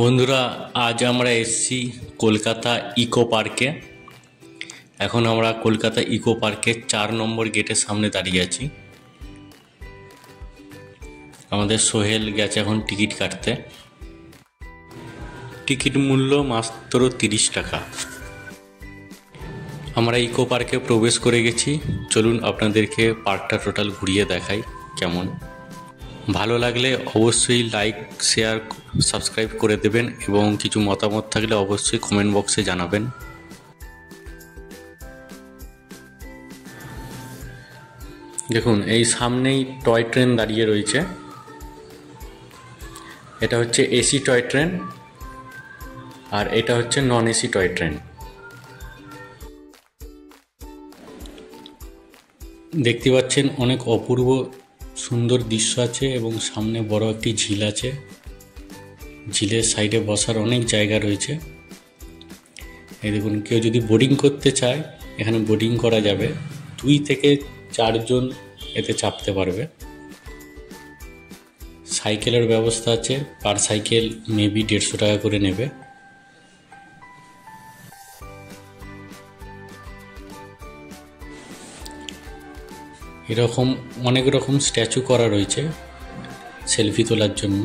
বন্ধুরা, আজ আমরা এসেছি কলকাতা ইকো পার্কে। এখন আমরা কলকাতা ইকো পার্কের 4 নম্বর গেটের সামনে দাঁড়িয়ে আছি। আমাদের সোহেল গেছে এখন টিকিট কাটতে। টিকিট মূল্য মাত্র 30 টাকা। আমরা ইকো পার্কে প্রবেশ করে গেছি। চলুন আপনাদেরকে পার্কটা টোটাল ঘুরিয়ে দেখাই কেমন। ভালো লাগলে অবশ্যই লাইক, শেয়ার, সাবস্ক্রাইব করে দেবেন এবং কিছু মতামত থাকলে অবশ্যই কমেন্ট বক্সে জানাবেন। দেখুন, এই সামনেই টয় ট্রেন দাঁড়িয়ে রয়েছে। এটা হচ্ছে এসি টয় ট্রেন আর এটা হচ্ছে নন এসি টয় ট্রেন। দেখতে পাচ্ছেন অনেক অপূর্ব সুন্দর দৃশ্য আছে এবং সামনে বড় একটি ঝিল আছে। ঝিলের সাইডে বসার অনেক জায়গা রয়েছে। এই দেখুন, কেউ যদি বোটিং করতে চায় এখানে বোটিং করা যাবে। 2 থেকে 4 জন এতে চাপতে পারবে। সাইকেলের ব্যবস্থা আছে, পার সাইকেল মেবি 150 টাকা করে নেবে। এরকম অনেক রকম স্ট্যাচু করা রয়েছে সেলফি তোলার জন্য।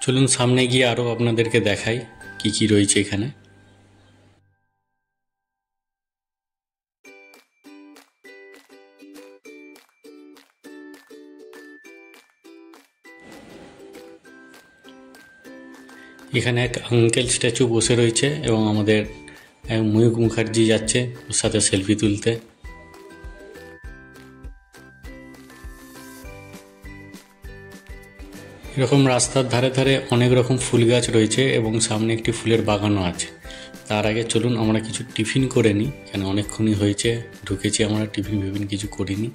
চলুন সামনে গিয়ে আরো আপনাদেরকে দেখাই কি কি রয়েছে এখানে। এখানে এক আঙ্কেল স্ট্যাচু বসে রয়েছে এবং আমাদের ময়ূক মুখার্জি যাচ্ছে ওর সাথে সেলফি তুলতে। এরকম রাস্তার ধারে ধারে অনেক রকম ফুল গাছ রয়েছে এবং সামনে একটি ফুলের বাগানও আছে। তার আগে চলুন আমরা কিছু টিফিন করে নিই, কেন অনেকক্ষণই হয়েছে ঢুকেছি, আমরা টিফিন কিছু করিনি।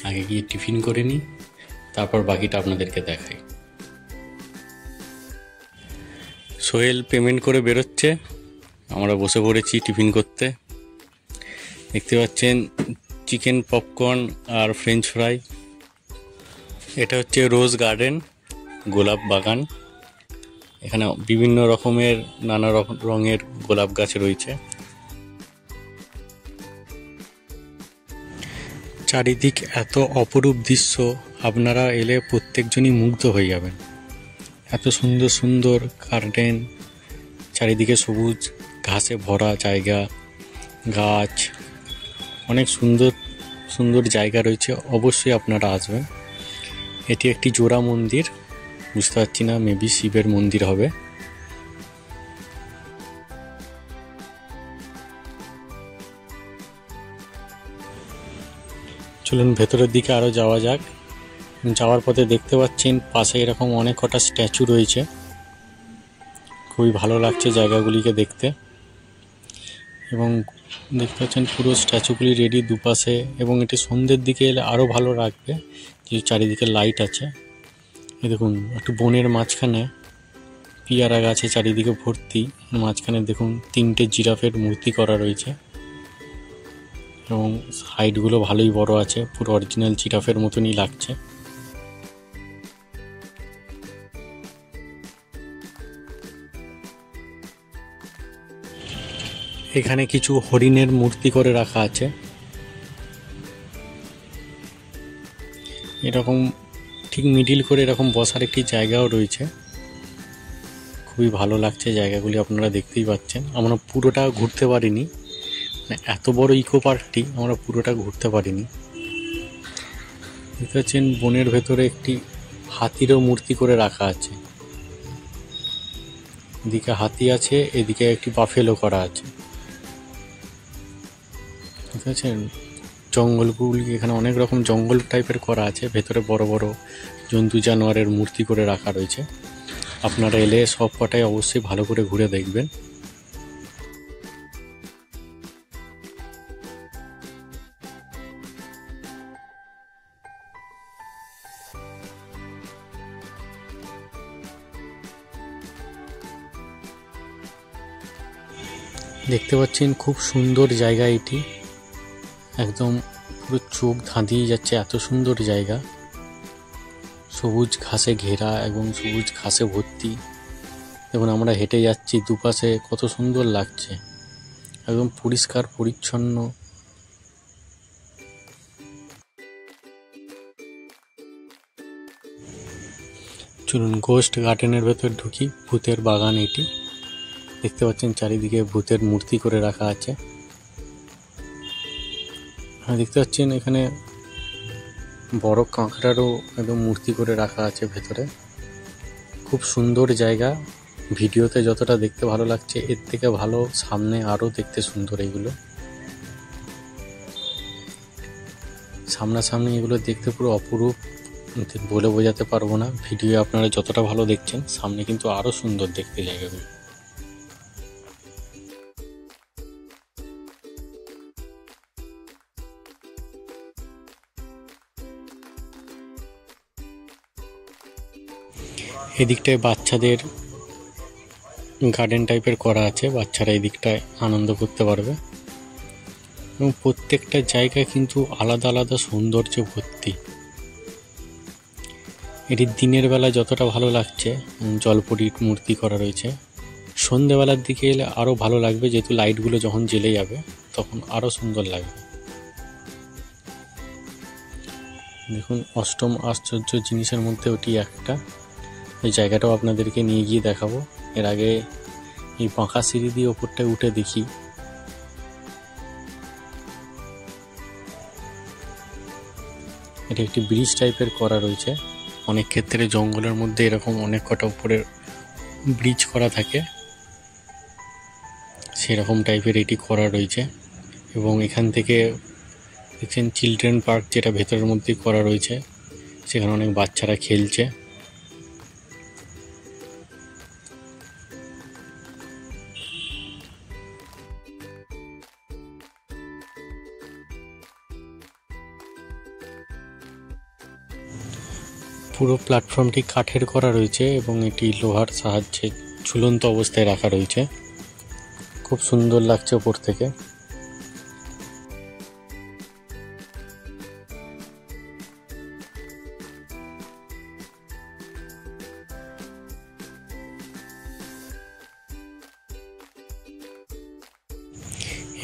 আগে গিয়ে টিফিন করে নিই, তারপর বাকিটা আপনাদেরকে দেখাই। সোহেল পেমেন্ট করে বেরোচ্ছে, আমরা বসে পড়েছি টিফিন করতে। দেখতে পাচ্ছেন চিকেন পপকর্ন আর ফ্রেঞ্চ ফ্রাই। এটা হচ্ছে রোজ গার্ডেন, গোলাপ বাগান। এখানে বিভিন্ন রকমের নানা রঙের গোলাপ গাছ রয়েছে। চারিদিক এত অপরূপ দৃশ্য, আপনারা এলে প্রত্যেকজনই মুগ্ধ হয়ে যাবেন। এত সুন্দর সুন্দর গার্ডেন, চারিদিকে সবুজ ঘাসে ভরা জায়গা, গাছ, অনেক সুন্দর সুন্দর জায়গা রয়েছে। অবশ্যই আপনারা আসবেন। এটি একটি জোড়া মন্দির, বুঝতে পারছি না, মেবি শিবের মন্দির হবে। চলুন ভেতরের দিকে আরও যাওয়া যাক। যাওয়ার পথে দেখতে পাচ্ছেন পাশে এরকম অনেক কটা স্ট্যাচু রয়েছে। খুবই ভালো লাগছে জায়গাগুলিকে দেখতে। এবং দেখতে পাচ্ছেন পুরো স্ট্যাচুগুলি রেডি দুপাশে, এবং এটি সন্ধ্যের দিকে এলে আরও ভালো লাগবে যে চারিদিকে লাইট আছে। এই দেখুন, একটু বনের মাঝখানে পিয়ারা গাছে চারিদিকে ভর্তি, মাঝখানে দেখুন 3টে জিরাফের মূর্তি করা রয়েছে এবং হাইটগুলো ভালোই বড় আছে, পুরো অরিজিনাল জিরাফের মতনই লাগছে। এখানে কিছু হরিণের মূর্তি করে রাখা আছে। এরকম ঠিক মিডিল করে এরকম বসার একটি জায়গাও রয়েছে। খুবই ভালো লাগছে জায়গাগুলি, আপনারা দেখতেই পাচ্ছেন। আমরা পুরোটা ঘুরতে পারিনি, মানে এত বড় ইকো পার্কটি আমরা পুরোটা ঘুরতে পারিনি। দেখতে পাচ্ছেন বনের ভেতরে একটি হাতিরও মূর্তি করে রাখা আছে। এদিকে হাতি আছে, এদিকে একটি বাফেলো করা আছে। ঠিক আছে, জঙ্গলগুলি এখানে অনেক রকম জঙ্গল টাইপের করা আছে। ভেতরে বড় বড় জন্তু জানোয়ারের মূর্তি করে রাখা রয়েছে। আপনারা এলে সব কটাই অবশ্যই ভালো করে ঘুরে দেখবেন। দেখতে পাচ্ছেন খুব সুন্দর জায়গা এটি। একদম পুরো চোখ ধাঁধিয়ে যাচ্ছে, এত সুন্দর জায়গা, সবুজ ঘাসে ঘেরা এবং সবুজ ঘাসে ভর্তি। দেখুন আমরা হেঁটে যাচ্ছি, দুপাশে কত সুন্দর লাগছে, একদম পরিষ্কার পরিচ্ছন্ন। চলুন গোস্ট গার্ডেনের ভেতর ঢুকি। ভূতের বাগান এটি, দেখতে পাচ্ছেন চারিদিকে ভূতের মূর্তি করে রাখা আছে। দেখতে পাচ্ছেন এখানে বড় কাঁকড়ারও একদম মূর্তি করে রাখা আছে ভেতরে। খুব সুন্দর জায়গা, ভিডিওতে যতটা দেখতে ভালো লাগছে এর থেকে ভালো সামনে আরও দেখতে সুন্দর। এগুলো সামনাসামনি এগুলো দেখতে পুরো অপরূপ, বলে বোঝাতে পারবো না। ভিডিও আপনারা যতটা ভালো দেখছেন সামনে কিন্তু আরও সুন্দর দেখতে জায়গাগুলো। এদিকটায় বাচ্চাদের গার্ডেন টাইপের করা আছে, বাচ্চারা এই দিকটায় আনন্দ করতে পারবে। এবং প্রত্যেকটা জায়গায় কিন্তু আলাদা আলাদা সৌন্দর্য ভর্তি। এটি দিনের বেলা যতটা ভালো লাগছে, জলপরীর মূর্তি করা রয়েছে, সন্ধেবেলার দিকে এলে আরও ভালো লাগবে, যেহেতু লাইটগুলো যখন জ্বেলে যাবে তখন আরও সুন্দর লাগবে। দেখুন অষ্টম আশ্চর্য জিনিসের মধ্যে ওটি একটা। এই জায়গাটাও আপনাদেরকে নিয়ে গিয়ে দেখাবো। এর আগে এই বাঁকা সিঁড়ি দিয়ে ওপরটায় উঠে দেখি। এটা একটি ব্রিজ টাইপের করা রয়েছে। অনেক ক্ষেত্রে জঙ্গলের মধ্যে এরকম অনেক কটা উপরে ব্রিজ করা থাকে, সেরকম টাইপের এটি করা রয়েছে। এবং এখান থেকে দেখছেন চিলড্রেন পার্ক, যেটা ভেতরের মধ্যেই করা রয়েছে, সেখানে অনেক বাচ্চারা খেলছে। পুরো প্ল্যাটফর্মটি কাঠের করা রয়েছে এবং এটি লোহার সাহায্যে ঝুলন্ত অবস্থায় রাখা রয়েছে। খুব সুন্দর লাগছে ওপর থেকে।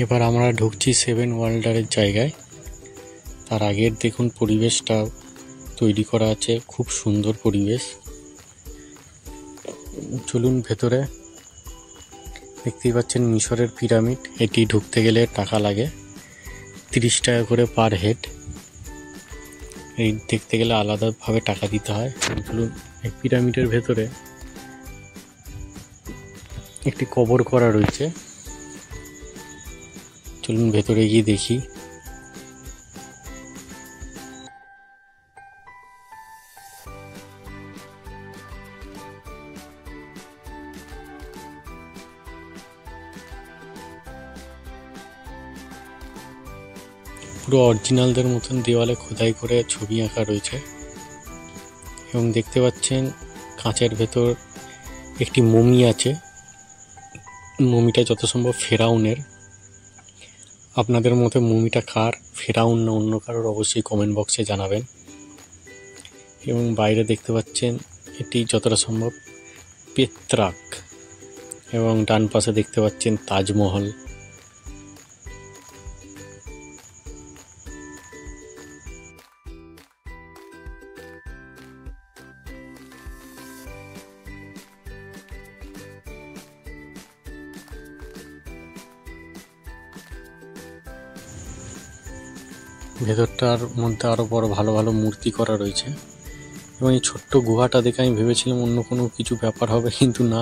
এবার আমরা ঢুকছি সেভেন ওয়ান্ডারের জায়গায়। তার আগের দেখুন পরিবেশটা তৈরি করা আছে, খুব সুন্দর পরিবেশ। চলুন ভেতরে। দেখতেই পাচ্ছেন মিশরের পিরামিড। এটি ঢুকতে গেলে টাকা লাগে 30 টাকা করে পার হেড। এই দেখতে গেলে আলাদাভাবে টাকা দিতে হয়। চলুন, এই পিরামিডের ভেতরে একটি কবর করা রয়েছে, চলুন ভেতরে গিয়ে দেখি। পুরো অরিজিনালদের মতন দেওয়ালে খোদাই করে ছবি আঁকা রয়েছে। এবং দেখতে পাচ্ছেন কাঁচের ভেতর একটি মমি আছে। মমিটা যত সম্ভব ফেরাউনের। আপনাদের মতে মমিটা কার, ফেরাউন না অন্য কারোর, অবশ্যই কমেন্ট বক্সে জানাবেন। এবং বাইরে দেখতে পাচ্ছেন এটি যতটা সম্ভব পেত্রাক। এবং ডান পাশে দেখতে পাচ্ছেন তাজমহল। ভেতরটার মধ্যে আরও বড় ভালো ভালো মূর্তি করা রয়েছে। এবং এই ছোট্ট গুহাটা দেখে আমি ভেবেছিলাম অন্য কোনো কিছু ব্যাপার হবে, কিন্তু না,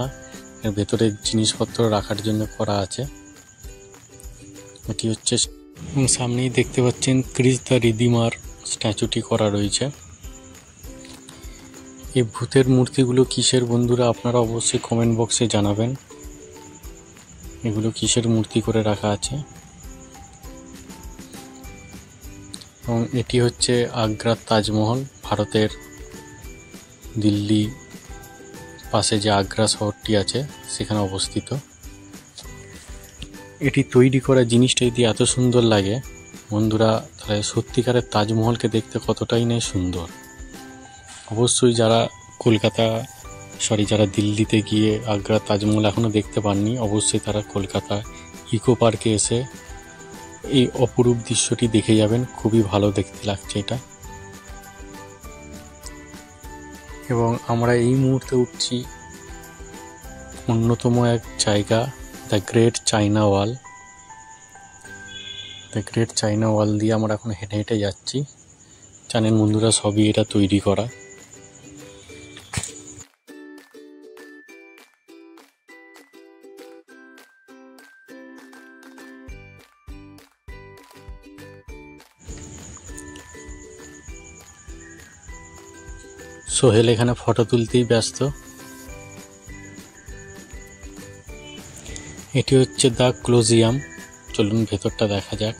এর ভেতরে জিনিসপত্র রাখার জন্য করা আছে। এটি হচ্ছে, সামনেই দেখতে পাচ্ছেন ক্রিস দ্য রিডিমার স্ট্যাচুটি করা রয়েছে। এই ভূতের মূর্তিগুলো কিসের বন্ধুরা, আপনারা অবশ্যই কমেন্ট বক্সে জানাবেন এগুলো কিসের মূর্তি করে রাখা আছে। এবং এটি হচ্ছে আগ্রার তাজমহল, ভারতের দিল্লি পাশে যে আগ্রা শহরটি আছে সেখানে অবস্থিত। এটি তৈরি করা জিনিসটা যদি এত সুন্দর লাগে, বন্ধুরা, তাহলে সত্যিকারের তাজমহলকে দেখতে কতটাই না সুন্দর। অবশ্যই যারা যারা দিল্লিতে গিয়ে আগ্রার তাজমহল এখনও দেখতে পাননি, অবশ্যই তারা কলকাতা ইকো পার্কে এসে এই অপরূপ দৃশ্যটি দেখে যাবেন। খুবই ভালো দেখতে লাগছে এটা। এবং আমরা এই মুহূর্তে উঠছি অন্যতম এক জায়গা, the great China wall. The great China wall দিয়ে আমরা এখন হেঁটে হেঁটে যাচ্ছি। জানেন বন্ধুরা, সবই এটা তৈরি করা। সোহেল এখানে ফটো তুলতেই ব্যস্ত। এটি হচ্ছে দ্য ক্লোজিয়াম। চলুন ভেতরটা দেখা যাক।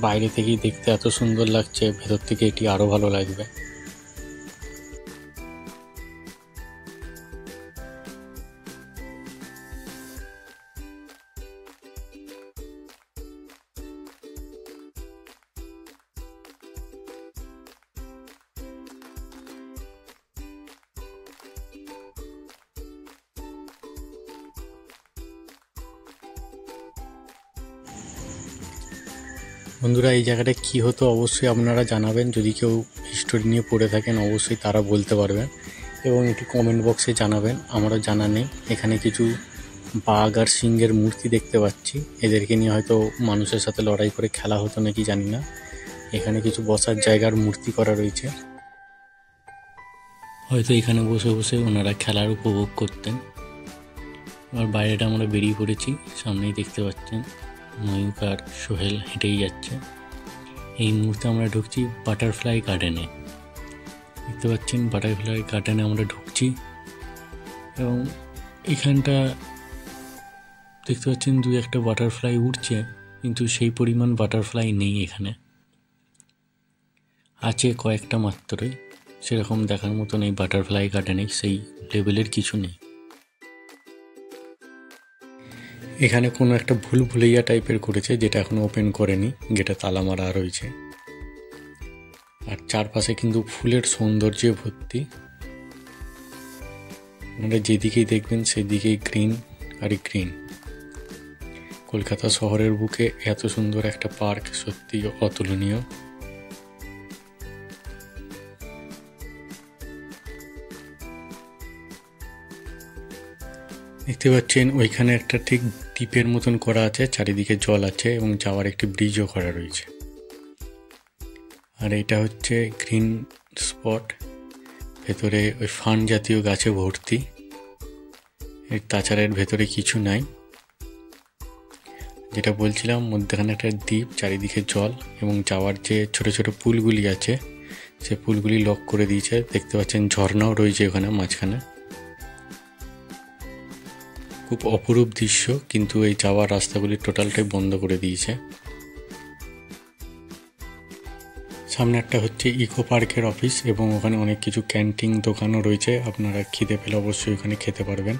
বাইরে থেকেই দেখতে এত সুন্দর লাগছে, ভেতর থেকে এটি আরো ভালো লাগবে। বন্ধুরা, এই জায়গাটা কি হতো অবশ্যই আপনারা জানাবেন। যদি কেউ হিস্টোরি নিয়ে পড়ে থাকেন অবশ্যই তারা বলতে পারবেন, এবং এটি কমেন্ট বক্সে জানাবেন। আমারও জানা নেই। এখানে কিছু বাঘ আর সিংহের মূর্তি দেখতে পাচ্ছি। এদেরকে নিয়ে হয়তো মানুষের সাথে লড়াই করে খেলা হতো নাকি জানি না। এখানে কিছু বসার জায়গার মূর্তি করা রয়েছে, হয়তো এখানে বসে বসে ওনারা খেলার উপভোগ করতেন। আর বাইরেটা আমরা বেরিয়ে পড়েছি, সামনেই দেখতে পাচ্ছেন ময়ূক আর সোহেল হেঁটেই যাচ্ছে। এই মুহূর্তে আমরা ঢুকছি বাটারফ্লাই গার্ডেনে। দেখতে পাচ্ছেন বাটারফ্লাই গার্ডেনে আমরা ঢুকছি, এবং এখানটা দেখতে পাচ্ছেন দুই একটা বাটারফ্লাই উড়ছে, কিন্তু সেই পরিমাণ বাটারফ্লাই নেই এখানে। আছে কয়েকটা মাত্রই, সেরকম দেখার মতো নেই বাটারফ্লাই গার্ডেনে, সেই লেভেলের কিছু নেই। এখানে কোনো একটা ভুলভুলাইয়া টাইপের করেছে, যেটা এখনো ওপেন করেনি, যেটা তালা মারা রয়েছে। আর চারপাশে কিন্তু ফুলের সৌন্দর্যে ভর্তি। আপনারা যেদিকেই দেখবেন সেদিকেই গ্রিন আর গ্রিন। কলকাতা শহরের বুকে এত সুন্দর একটা পার্ক সত্যি অতুলনীয়। দেখতে পাচ্ছেন ওইখানে একটা ঠিক দ্বীপের মতন করা আছে, চারিদিকে জল আছে, এবং যাওয়ার একটি ব্রিজও করা রয়েছে। আর এটা হচ্ছে গ্রিন স্পট। ভেতরে ওই ফান জাতীয় গাছে ভর্তি। তাছাড়া এর ভেতরে কিছু নাই। যেটা বলছিলাম, মধ্যখানে একটা দ্বীপ, চারিদিকে জল, এবং যাওয়ার যে ছোট ছোট পুলগুলি আছে সে পুলগুলি লক করে দিয়েছে। দেখতে পাচ্ছেন ঝর্ণাও রয়েছে ওখানে মাঝখানে। খুব অপরূপ দৃশ্য, কিন্তু এই যাওয়ার রাস্তাগুলি টোটালটাই বন্ধ করে দিয়েছে। সামনে একটা হচ্ছে ইকো পার্কের অফিস, এবং ওখানে অনেক কিছু ক্যান্টিন দোকানও রয়েছে। আপনারা খিদে পেলে অবশ্যই ওখানে খেতে পারবেন।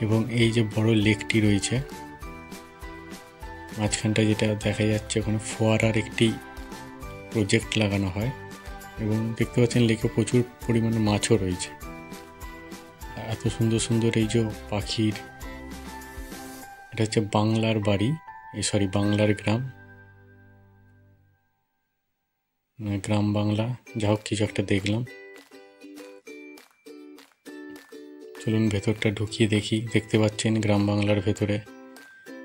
এবং এই যে বড় লেকটি রয়েছে মাঝখানটা, যেটা দেখা যাচ্ছে ওখানে ফোয়ারার একটি প্রজেক্ট লাগানো হয়। এবং দেখতে পাচ্ছেন লেকে প্রচুর পরিমাণে মাছও রয়েছে। এত সুন্দর সুন্দর এই যে পাখির, এটা হচ্ছে বাংলার বাড়ি, বাংলার গ্রাম, গ্রাম বাংলা, যা হোক কিছু একটা দেখলাম। চলুন ভেতরটা ঢুকিয়ে দেখি। দেখতে পাচ্ছেন গ্রাম বাংলার ভেতরে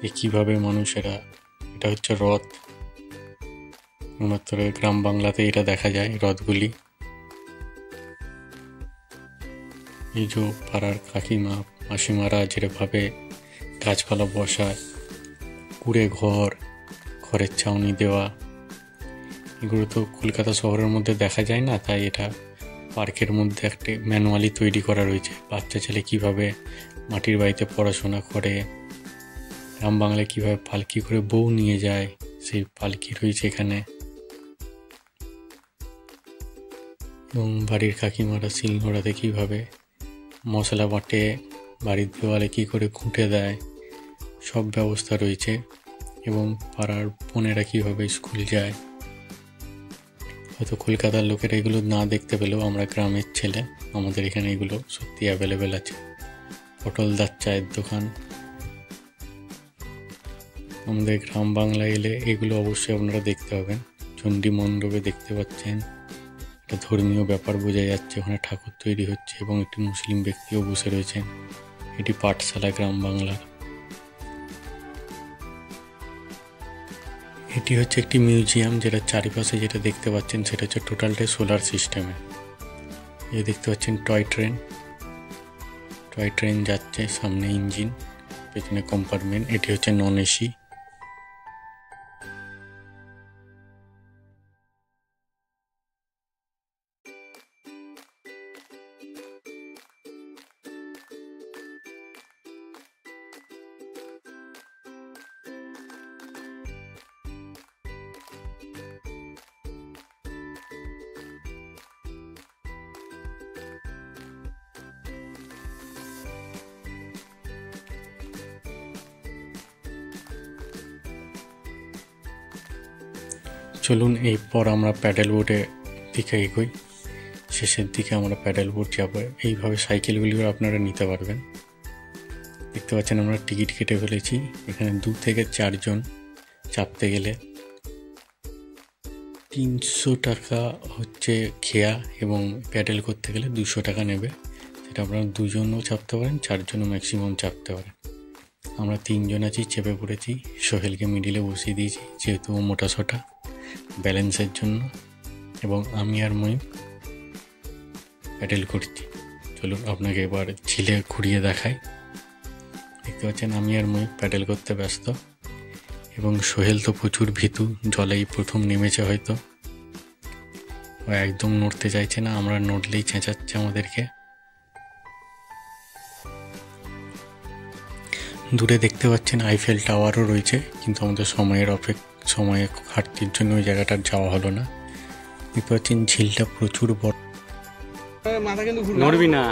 যে কীভাবে মানুষেরা, এটা হচ্ছে রথ, মাত্র গ্রাম বাংলাতে এটা দেখা যায় রথগুলি। এই যে পাড়ার কাকিমা মাসিমারা যেভাবে গাছপালা বসায়, কুড়ে ঘরের ছাউনি দেওয়া, এগুলো তো কলকাতা শহরের মধ্যে দেখা যায় না। তাই এটা পার্কের মধ্যে একটা ম্যানুয়ালি তৈরি করা রয়েছে। বাচ্চা ছেলে কীভাবে মাটির বাড়িতে পড়াশোনা করে, গ্রাম বাংলায় কীভাবে পালকি করে বউ নিয়ে যায়, সেই পালকি রয়েছে এখানে। এবং বাড়ির কাকিমারা শিলনোড়াতে কীভাবে মশলা বাটে, বাড়ির দেওয়ালে কী করে খুঁটে দেয়, সব ব্যবস্থা রয়েছে। এবং পাড়ার বোনেরা কীভাবে স্কুল যায়। হয়তো কলকাতার লোকেরা এগুলো না দেখতে পেলেও আমরা গ্রামের ছেলে, আমাদের এখানে এগুলো সত্যি অ্যাভেলেবেল আছে। পটলদার চায়ের দোকান। আমাদের গ্রাম বাংলায় এলে এগুলো অবশ্যই আপনারা দেখতে পাবেন। চণ্ডী মণ্ডপে দেখতে পাচ্ছেন একটা ধর্মীয় ব্যাপার বোঝা যাচ্ছে, ওখানে ঠাকুর তৈরি হচ্ছে এবং একটি মুসলিম ব্যক্তিও বসে রয়েছেন। এটি পাঠশালা গ্রাম বাংলার। এটি হচ্ছে একটি মিউজিয়াম, যেটা চারিপাশে যেটা দেখতে পাচ্ছেন সেটা হচ্ছে টোটালটাই সোলার সিস্টেমে। এই দেখতে পাচ্ছেন টয় ট্রেন যাচ্ছে, সামনে ইঞ্জিন, পেছনে কম্পার্টমেন্ট। এটি হচ্ছে নন এসি। চলুন এরপর আমরা প্যাডেল বোর্ডের দিকে এগোই। শেষের দিকে আমরা প্যাডেল বোর্ড যাবো। এইভাবে সাইকেলগুলিও আপনারা নিতে পারবেন। দেখতে পাচ্ছেন আমরা টিকিট কেটে ফেলেছি। এখানে 2 থেকে 4 জন চাপতে গেলে 300 টাকা হচ্ছে খেয়া, এবং প্যাডেল করতে গেলে 200 টাকা নেবে। সেটা আপনারা 2 জনও চাপতে পারেন, 4 জনও ম্যাক্সিমাম চাপতে পারেন। আমরা 3 জন আছি, চেপে পড়েছি। সোহেলকে মিডিলে বসিয়ে দিয়েছি যেহেতু ও মোটা সোটা, ব্যালেন্সের জন্য, এবং আমি আর মই প্যাডেল করছি। চলুন আপনাকে এবার ঝিলে ঘুরিয়ে দেখাই। দেখতে পাচ্ছেন আমি আর মই প্যাডেল করতে ব্যস্ত, এবং সোহেল তো প্রচুর ভীতু, জলেই প্রথম নেমেছে হয়তো, ও একদম নড়তে চাইছে না, আমরা নড়লেই চেঁচাচ্ছে আমাদেরকে। দূরে দেখতে পাচ্ছেন আইফেল টাওয়ারও রয়েছে, কিন্তু আমাদের সময়ে ঘাটতির জন্য ওই জায়গাটার যাওয়া হলো না। দেখতে পাচ্ছেন ঝিলটা প্রচুর বড়। নড়বি না।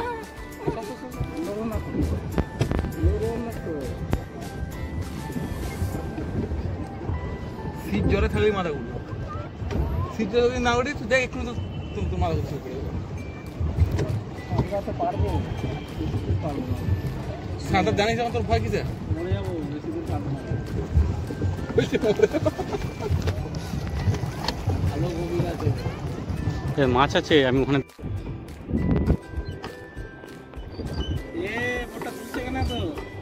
শীত জ্বরে থাকলেই মাথা ঘুরবে, শীত জ্বরে যদি না উঠি তুই দেখ একটু তো মাথা ঘুরতে শুরু করে পারবো। সাঁতার জানিস আমার তোর ভয় কিসে? মরে যাবো বেশি দূর পারবো না। ভালো গভীর আছে, মাছ আছে, আমি ওখানে।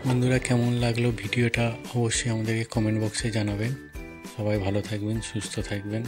বন্ধুরা কেমন লাগলো ভিডিওটা অবশ্যই আমাদেরকে কমেন্ট বক্সে জানাবেন। সবাই ভালো থাকবেন, সুস্থ থাকবেন।